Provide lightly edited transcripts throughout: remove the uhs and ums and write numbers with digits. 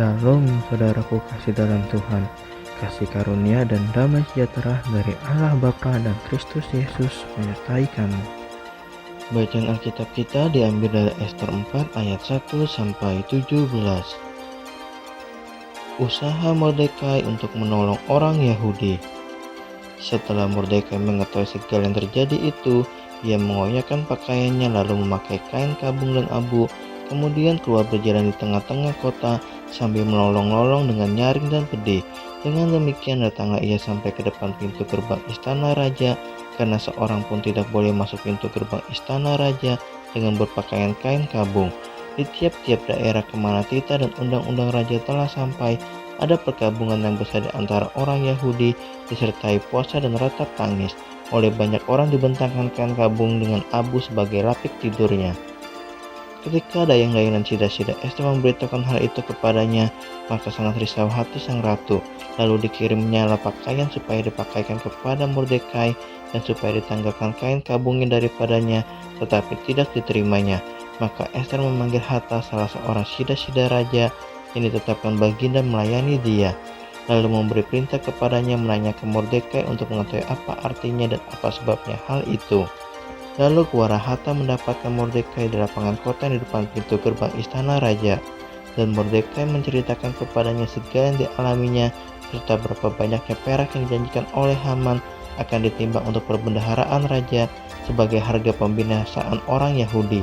Shalom saudaraku kasih dalam Tuhan, kasih karunia dan damai sejahtera dari Allah Bapa dan Kristus Yesus menyertai kamu. Bacaan Alkitab kita diambil dari Ester 4 ayat 1 sampai 17. Usaha Mordekai untuk menolong orang Yahudi. Setelah Mordekai mengetahui segala yang terjadi itu, ia mengoyakkan pakaiannya lalu memakai kain kabung dan abu, kemudian keluar berjalan di tengah-tengah kota sambil melolong-lolong dengan nyaring dan pedih. Dengan demikian datanglah ia sampai ke depan pintu gerbang istana raja, karena seorang pun tidak boleh masuk pintu gerbang istana raja dengan berpakaian kain kabung. Di tiap-tiap daerah kemana titah dan undang-undang raja telah sampai, ada perkabungan yang besar di antara orang Yahudi, disertai puasa dan ratap tangis. Oleh banyak orang dibentangkan kain kabung dengan abu sebagai lapik tidurnya. Ketika dayang-dayang dan sida-sida Ester memberitahukan hal itu kepadanya, maka sangat risau hati sang ratu. Lalu dikirimnya pakaian supaya dipakaikan kepada Mordekai dan supaya ditanggalkan kain kabungnya daripadanya, tetapi tidak diterimanya. Maka Ester memanggil Hatta, salah seorang sida-sida raja yang ditetapkan baginda melayani dia, lalu memberi perintah kepadanya menanyakan Mordekai untuk mengetahui apa artinya dan apa sebabnya hal itu. Lalu keluar Hatta mendapatkan Mordekai di lapangan kota di depan pintu gerbang istana raja, dan Mordekai menceritakan kepadanya segala yang dialaminya, serta berapa banyaknya perak yang dijanjikan oleh Haman akan ditimbang untuk perbendaharaan raja sebagai harga pembinasaan orang Yahudi.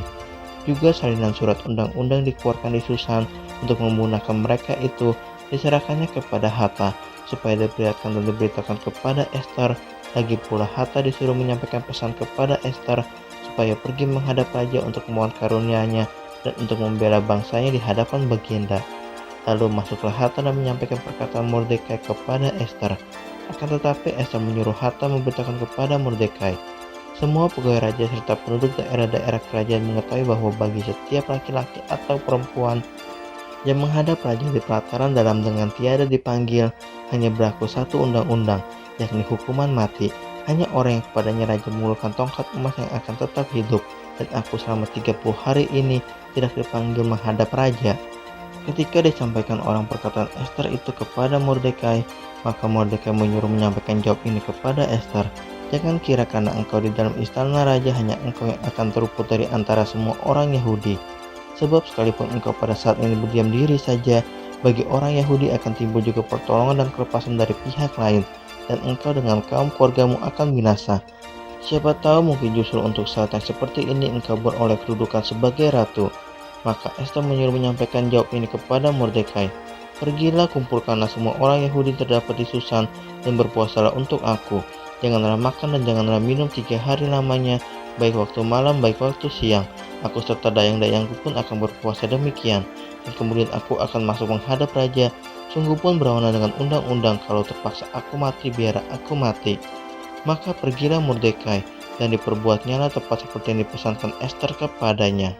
Juga salinan surat undang-undang dikeluarkan di Susan untuk memudahkan mereka itu, diserahkannya kepada Hatta supaya diperlihatkan dan diberitakan kepada Ester. Lagi pula Hatta disuruh menyampaikan pesan kepada Ester supaya pergi menghadap raja untuk memohon karunia-Nya dan untuk membela bangsanya di hadapan baginda. Lalu masuklah Hatta dan menyampaikan perkataan Mordekai kepada Ester. Akan tetapi Ester menyuruh Hatta memberitakan kepada Mordekai. Semua pegawai raja serta penduduk daerah-daerah kerajaan mengetahui bahwa bagi setiap laki-laki atau perempuan yang menghadap raja di pelataran dalam dengan tiada dipanggil, hanya berlaku satu undang-undang, yakni hukuman mati. Hanya orang yang kepadanya raja mengulurkan tongkat emas yang akan tetap hidup, dan aku selama 30 hari ini tidak dipanggil menghadap raja. Ketika disampaikan orang perkataan Ester itu kepada Mordekai, maka Mordekai menyuruh menyampaikan jawab ini kepada Ester. Jangan kira karena engkau di dalam istana raja hanya engkau yang akan terluput dari antara semua orang Yahudi. Sebab sekalipun engkau pada saat ini berdiam diri saja, bagi orang Yahudi akan timbul juga pertolongan dan kelepasan dari pihak lain, dan engkau dengan kaum keluargamu akan binasa. Siapa tahu mungkin justru untuk saat yang seperti ini engkau beroleh kedudukan sebagai ratu. Maka Ester menyuruh menyampaikan jawab ini kepada Mordekai. Pergilah, kumpulkanlah semua orang Yahudi terdapat di Susan dan berpuasalah untuk aku. Janganlah makan dan janganlah minum 3 hari lamanya, baik waktu malam baik waktu siang. Aku serta dayang-dayangku pun akan berpuasa demikian. Dan kemudian aku akan masuk menghadap raja. Sungguh pun berlawanan dengan undang-undang, kalau terpaksa aku mati, biarlah aku mati. Maka pergilah Mordekai, dan diperbuatnyalah tepat seperti yang dipesankan Ester kepadanya.